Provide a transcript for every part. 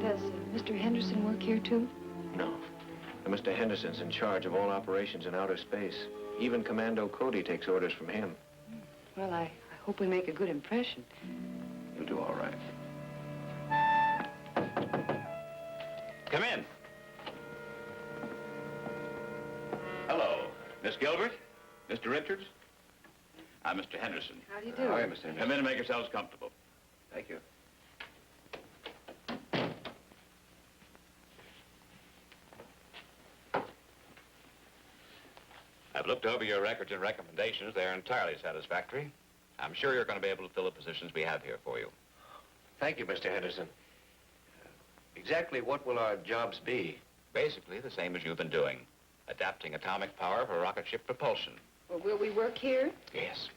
Does Mr. Henderson work here, too? No. Mr. Henderson's in charge of all operations in outer space. Even Commando Cody takes orders from him. Well, I hope we make a good impression. You'll do all right. Come in. Hello, Miss Gilbert, Mr. Richards. I'm Mr. Henderson. How do you do? All right, Mr. Henderson. Come in and make yourselves comfortable. Thank you. I've looked over your records and recommendations. They're entirely satisfactory. I'm sure you're going to be able to fill the positions we have here for you. Thank you, Mr. Henderson. Exactly what will our jobs be? Basically, the same as you've been doing. Adapting atomic power for rocket ship propulsion. Well, will we work here? Yes.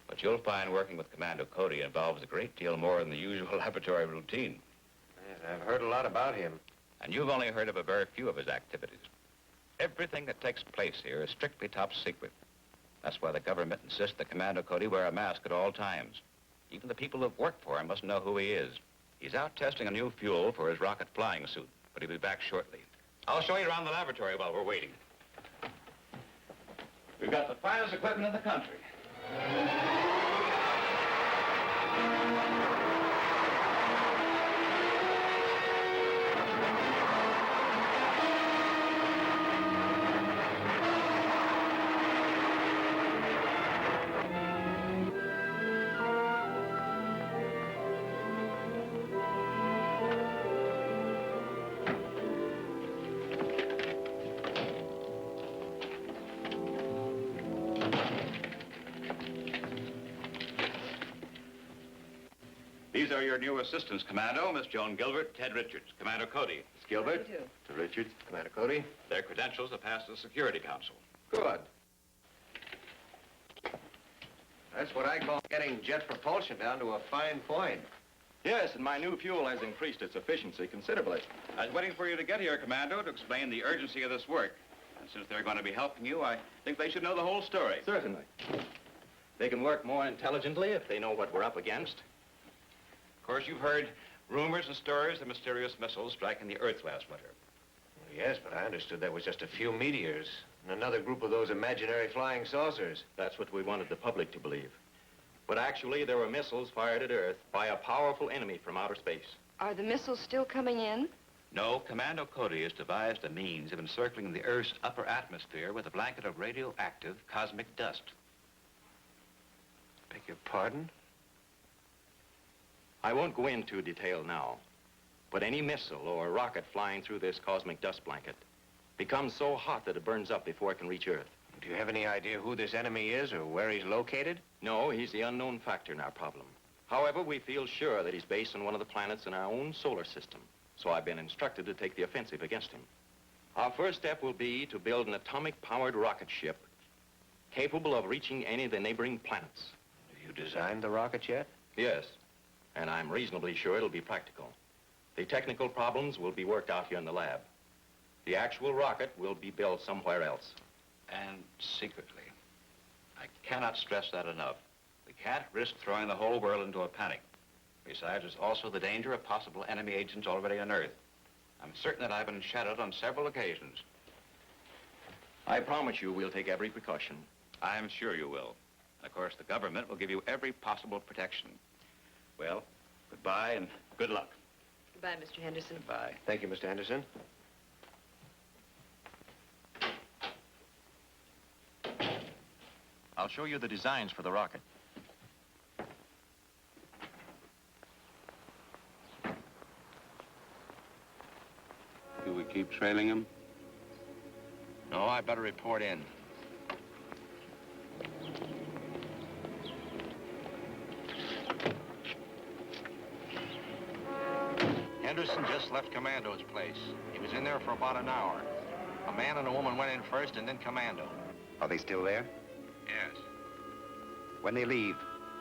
But you'll find working with Commando Cody involves a great deal more than the usual laboratory routine. Yes, I've heard a lot about him. And you've only heard of a very few of his activities. Everything that takes place here is strictly top secret. That's why the government insists that Commando Cody wear a mask at all times. Even the people who've worked for him must know who he is. He's out testing a new fuel for his rocket flying suit, but he'll be back shortly. I'll show you around the laboratory while we're waiting. We've got the finest equipment in the country. These are your new assistants, Commando, Miss Joan Gilbert, Ted Richards. Commander Cody. Miss Gilbert. How do you Mr. Richards. Commander Cody. Their credentials have passed the Security Council. Good. That's what I call getting jet propulsion down to a fine point. Yes, and my new fuel has increased its efficiency considerably. I was waiting for you to get here, Commando, to explain the urgency of this work. And since they're going to be helping you, I think they should know the whole story. Certainly. They can work more intelligently if they know what we're up against. Of course, you've heard rumors and stories of mysterious missiles striking the Earth last winter. Yes, but I understood that was just a few meteors and another group of those imaginary flying saucers. That's what we wanted the public to believe. But actually, there were missiles fired at Earth by a powerful enemy from outer space. Are the missiles still coming in? No, Commando Cody has devised a means of encircling the Earth's upper atmosphere with a blanket of radioactive cosmic dust. Beg your pardon? I won't go into detail now, but any missile or rocket flying through this cosmic dust blanket becomes so hot that it burns up before it can reach Earth. Do you have any idea who this enemy is or where he's located? No, he's the unknown factor in our problem. However, we feel sure that he's based on one of the planets in our own solar system, so I've been instructed to take the offensive against him. Our first step will be to build an atomic-powered rocket ship capable of reaching any of the neighboring planets. Have you designed the rocket yet? Yes, and I'm reasonably sure it'll be practical. The technical problems will be worked out here in the lab. The actual rocket will be built somewhere else. And secretly. I cannot stress that enough. We can't risk throwing the whole world into a panic. Besides, there's also the danger of possible enemy agents already on Earth. I'm certain that I've been shadowed on several occasions. I promise you we'll take every precaution. I'm sure you will. And of course, the government will give you every possible protection. Well, goodbye and good luck. Goodbye, Mr. Henderson. Goodbye. Thank you, Mr. Henderson. I'll show you the designs for the rocket. Do we keep trailing him? No, I better report in. Henderson just left Commando's place. He was in there for about an hour. A man and a woman went in first and then Commando. Are they still there? Yes. When they leave,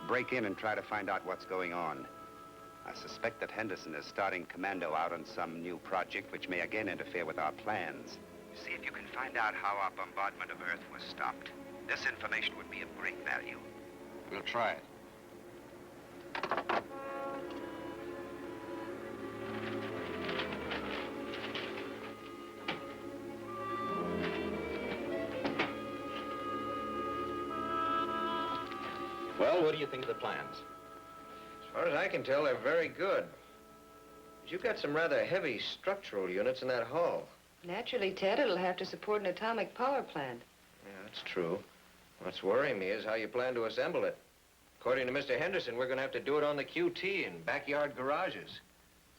break in and try to find out what's going on. I suspect that Henderson is starting Commando out on some new project which may again interfere with our plans. See if you can find out how our bombardment of Earth was stopped. This information would be of great value. We'll try it. Well, what do you think of the plans? As far as I can tell, they're very good. But you've got some rather heavy structural units in that hull. Naturally, Ted, it'll have to support an atomic power plant. Yeah, that's true. What's worrying me is how you plan to assemble it. According to Mr. Henderson, we're going to have to do it on the QT in backyard garages.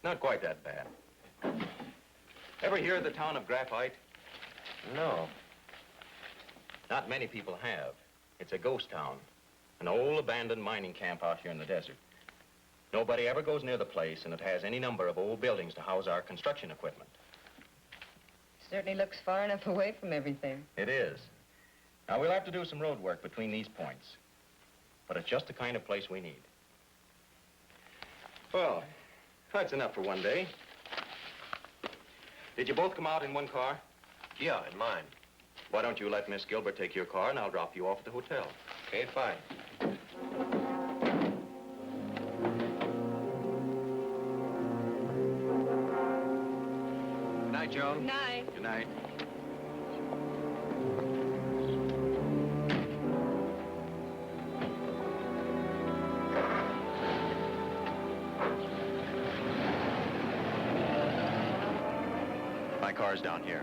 Not quite that bad. Ever hear of the town of Graphite? No. Not many people have. It's a ghost town. An old abandoned mining camp out here in the desert. Nobody ever goes near the place, and it has any number of old buildings to house our construction equipment. Certainly looks far enough away from everything. It is. Now, we'll have to do some road work between these points. But it's just the kind of place we need. Well, that's enough for one day. Did you both come out in one car? Yeah, in mine. Why don't you let Miss Gilbert take your car, and I'll drop you off at the hotel. Okay, fine. Good night, Joan. Night. Good night. My car's down here.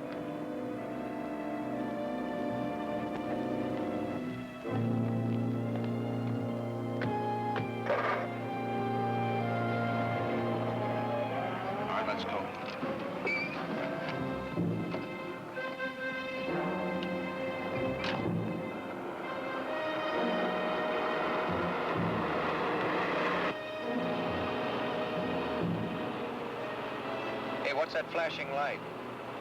All right, let's go. Hey, what's that flashing light?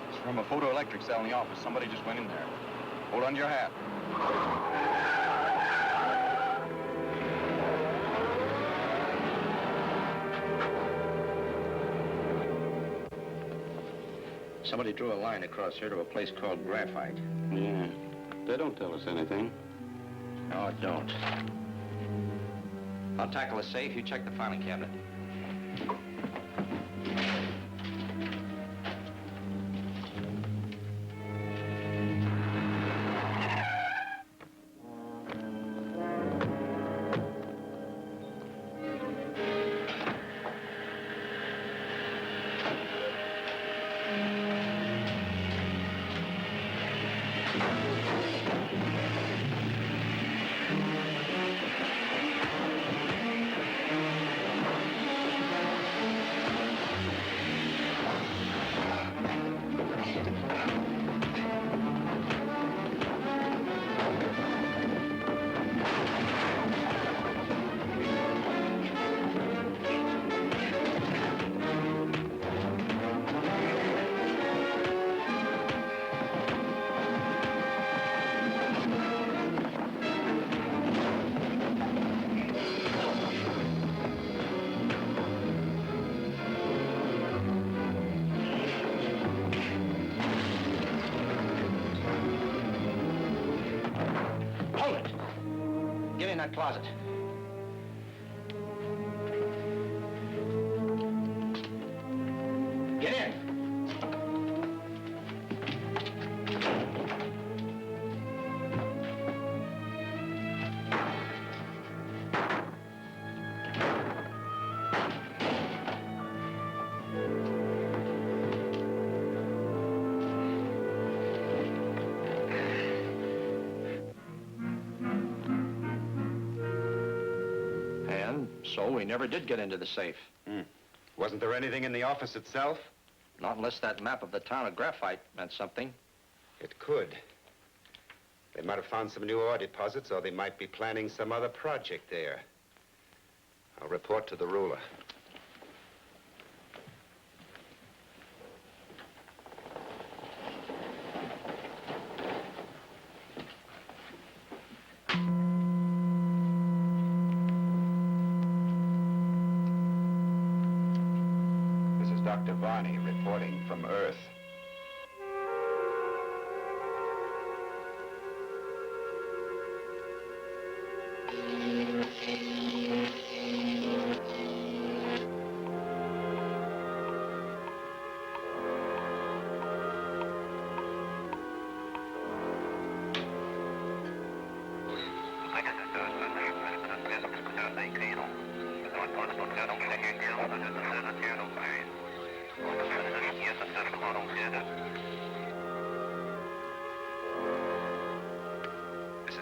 It's from a photoelectric cell in the office. Somebody just went in there. Hold on to your hat. Somebody drew a line across here to a place called Graphite. Yeah. They don't tell us anything. No, it don't. I'll tackle the safe. You check the filing cabinet. Hold it! Get in that closet. Get in! And so we never did get into the safe. Wasn't there anything in the office itself? Not unless that map of the town of Graphite meant something. It could. They might have found some new ore deposits, or they might be planning some other project there. I'll report to the ruler. This is Dr. Varney reporting from Earth.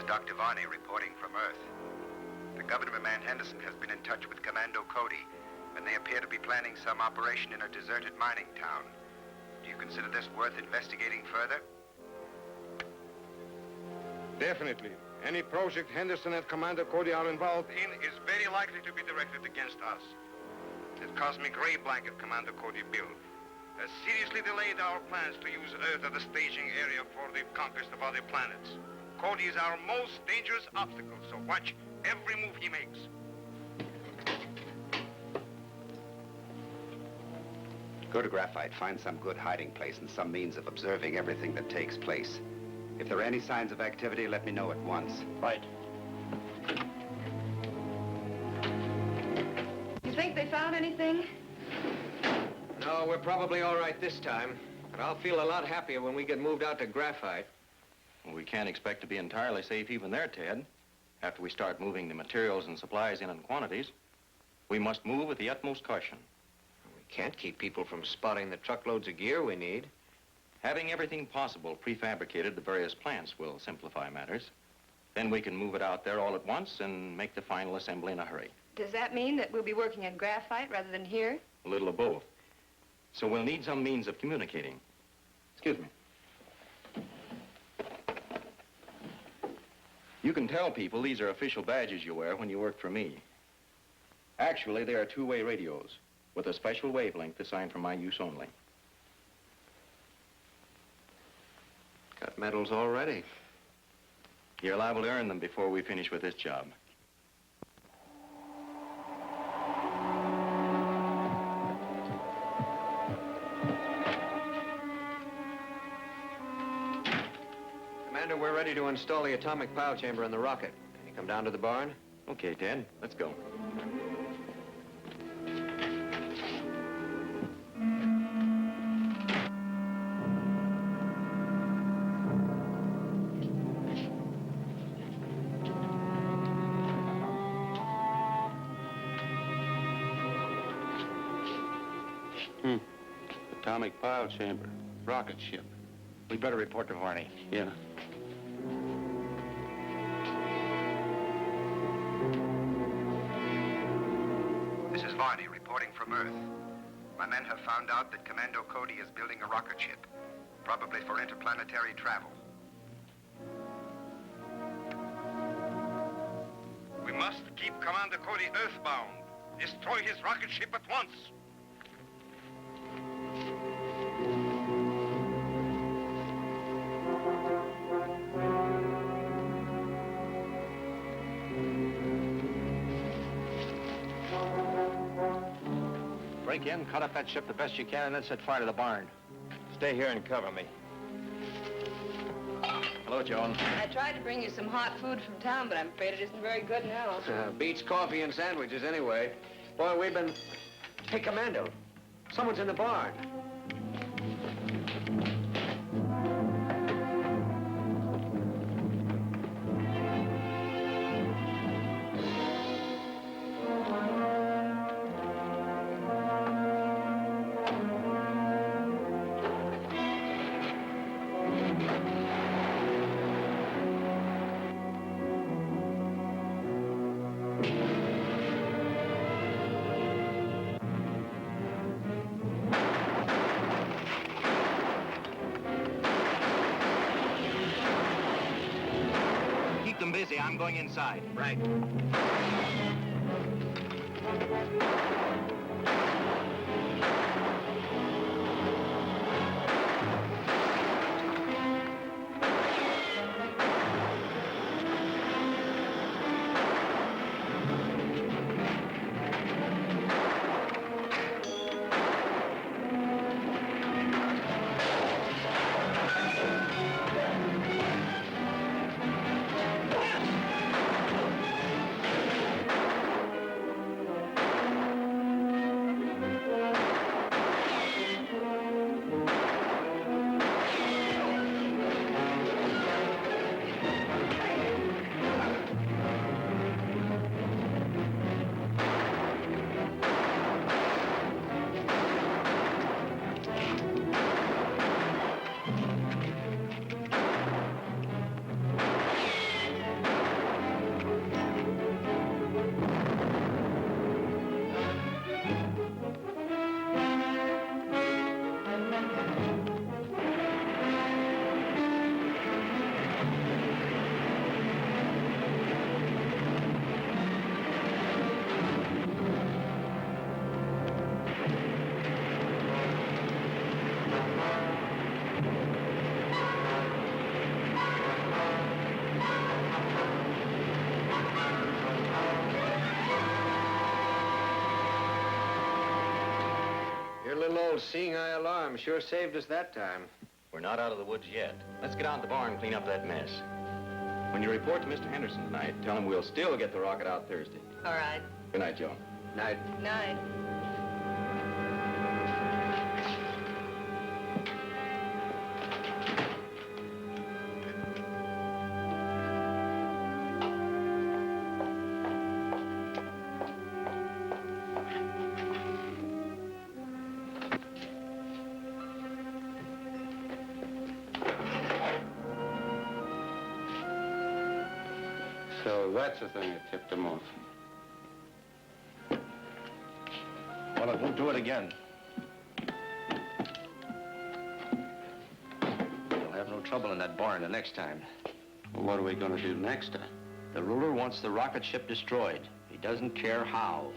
Dr. Varney reporting from Earth. The governor man Henderson has been in touch with Commando Cody, and they appear to be planning some operation in a deserted mining town. Do you consider this worth investigating further? Definitely. Any project Henderson and Commander Cody are involved in is very likely to be directed against us. It cosmic ray blanket Commander Cody built has seriously delayed our plans to use Earth as a staging area for the conquest of other planets. Cody is our most dangerous obstacle, so watch every move he makes. Go to Graphite, find some good hiding place and some means of observing everything that takes place. If there are any signs of activity, let me know at once. Right. You think they found anything? No, we're probably all right this time. But I'll feel a lot happier when we get moved out to Graphite. Well, we can't expect to be entirely safe even there, Ted. After we start moving the materials and supplies in quantities, we must move with the utmost caution. We can't keep people from spotting the truckloads of gear we need. Having everything possible prefabricated to various plants will simplify matters. Then we can move it out there all at once and make the final assembly in a hurry. Does that mean that we'll be working at Graphite rather than here? A little of both. So we'll need some means of communicating. Excuse me. You can tell people these are official badges you wear when you work for me. Actually, they are two-way radios with a special wavelength assigned for my use only. Got medals already. You're liable to earn them before we finish with this job. Commander, we're ready to install the atomic pile chamber in the rocket. Can you come down to the barn? Okay, Ted, let's go. Atomic pile chamber. Rocket ship. We better report to Varney. Yeah. This is Varney reporting from Earth. My men have found out that Commando Cody is building a rocket ship, probably for interplanetary travel. We must keep Commander Cody earthbound. Destroy his rocket ship at once. Break in, cut up that ship the best you can, and then set fire to the barn. Stay here and cover me. Hello, Joan. I tried to bring you some hot food from town, but I'm afraid it isn't very good now. Beats coffee and sandwiches anyway. Boy, we've been... Hey, Commando, someone's in the barn. Keep them busy. I'm going inside. Right. old seeing eye alarm sure saved us that time. We're not out of the woods yet. Let's get out the barn and clean up that mess. When you report to Mr. Henderson tonight, tell him we'll still get the rocket out Thursday. All right. Good night, Joe. Night. Night. So that's the thing that tipped him off. Well, it won't do it again. We'll have no trouble in that barn the next time. Well, what are we going to do next time? The ruler wants the rocket ship destroyed. He doesn't care how.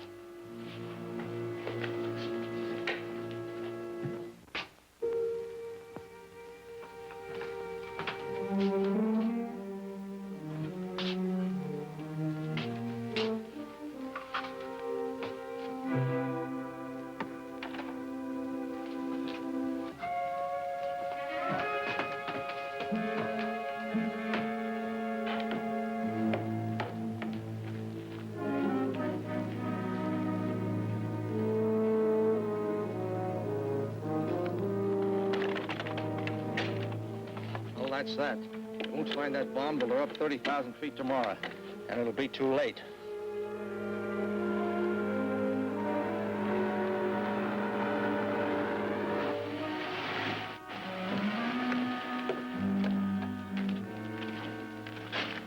Well, that's that. We won't find that bomb till they're up 30,000 feet tomorrow, and it'll be too late.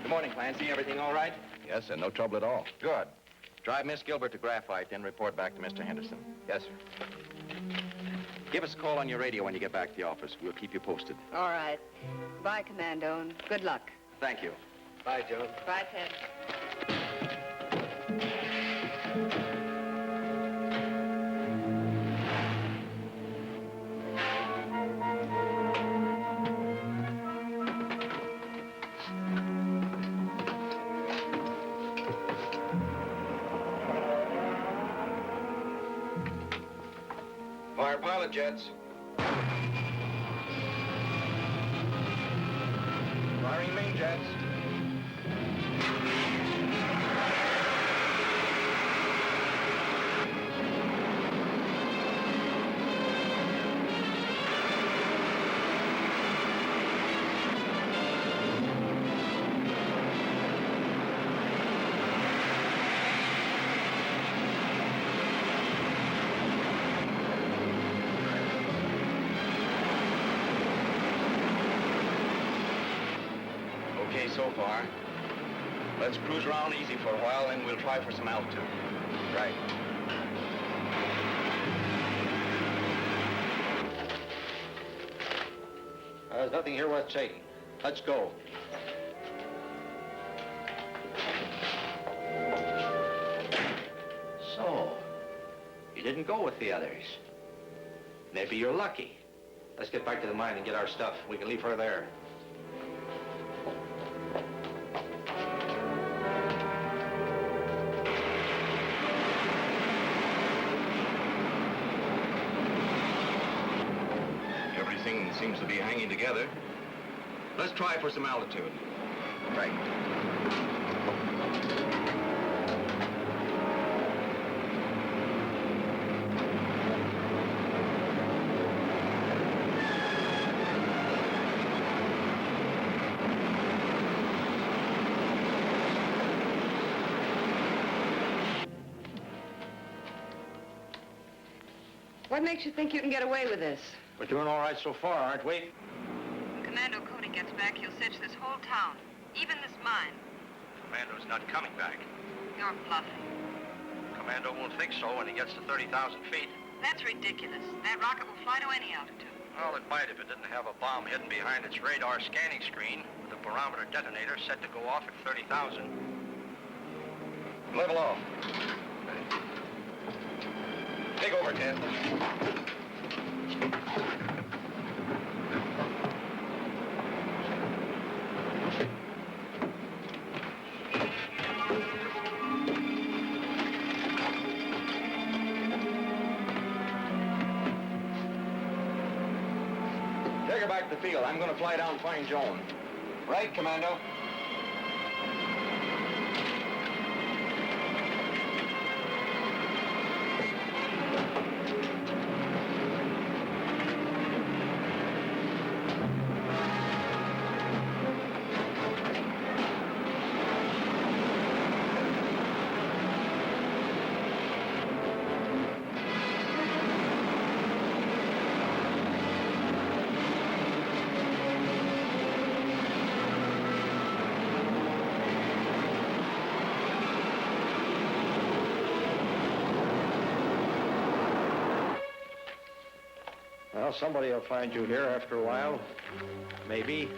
Good morning, Clancy. Everything all right? Yes, sir. No trouble at all. Good. Drive Miss Gilbert to Graphite, then report back to Mr. Henderson. Yes, sir. Give us a call on your radio when you get back to the office. We'll keep you posted. All right. Bye, Commando, and good luck. Thank you. Bye, Joe. Bye, Ted. Fire pilot jets. Firing main jets. Okay so far. Let's cruise around easy for a while, then we'll try for some altitude. Right. There's nothing here worth taking. Let's go. So, you didn't go with the others. Maybe you're lucky. Let's get back to the mine and get our stuff. We can leave her there. Everything seems to be hanging together. Let's try for some altitude. Right. What makes you think you can get away with this? We're doing all right so far, aren't we? When Commando Cody gets back, he'll search this whole town, even this mine. Commando's not coming back. You're bluffing. Commando won't think so when he gets to 30,000 feet. That's ridiculous. That rocket will fly to any altitude. Well, it might if it didn't have a bomb hidden behind its radar scanning screen with a barometer detonator set to go off at 30,000. Level off. Take over, Ted. Take her back to the field. I'm going to fly down and find Joan. Right, Commando. Well, somebody will find you here after a while. Maybe.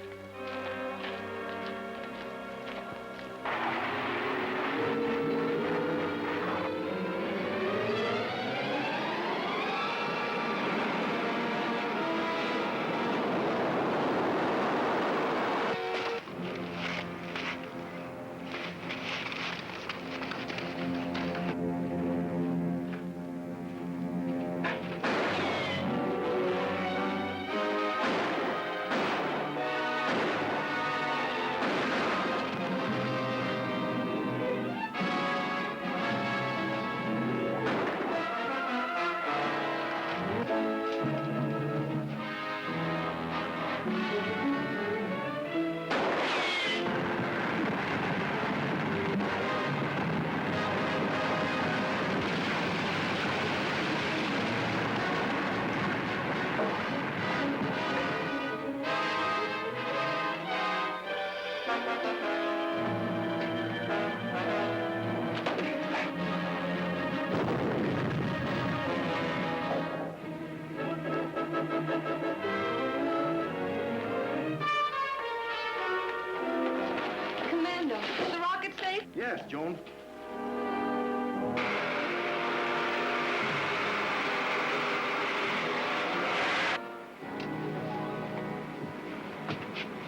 Commando, is the rocket safe? Yes, Joan.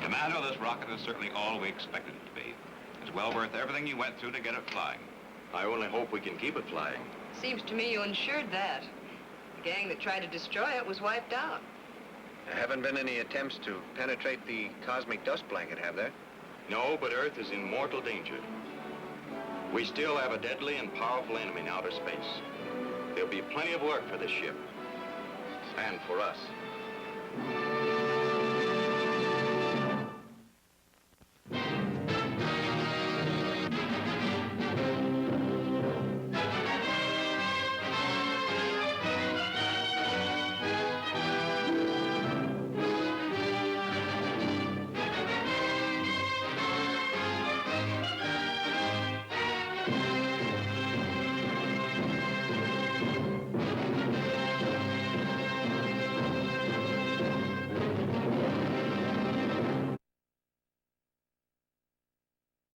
Commando, this rocket is certainly all we expected it to be. It's well worth everything you went through to get it flying. I only hope we can keep it flying. Seems to me you ensured that. The gang that tried to destroy it was wiped out. There haven't been any attempts to penetrate the cosmic dust blanket, have there? No, but Earth is in mortal danger. We still have a deadly and powerful enemy in outer space. There'll be plenty of work for this ship. And for us.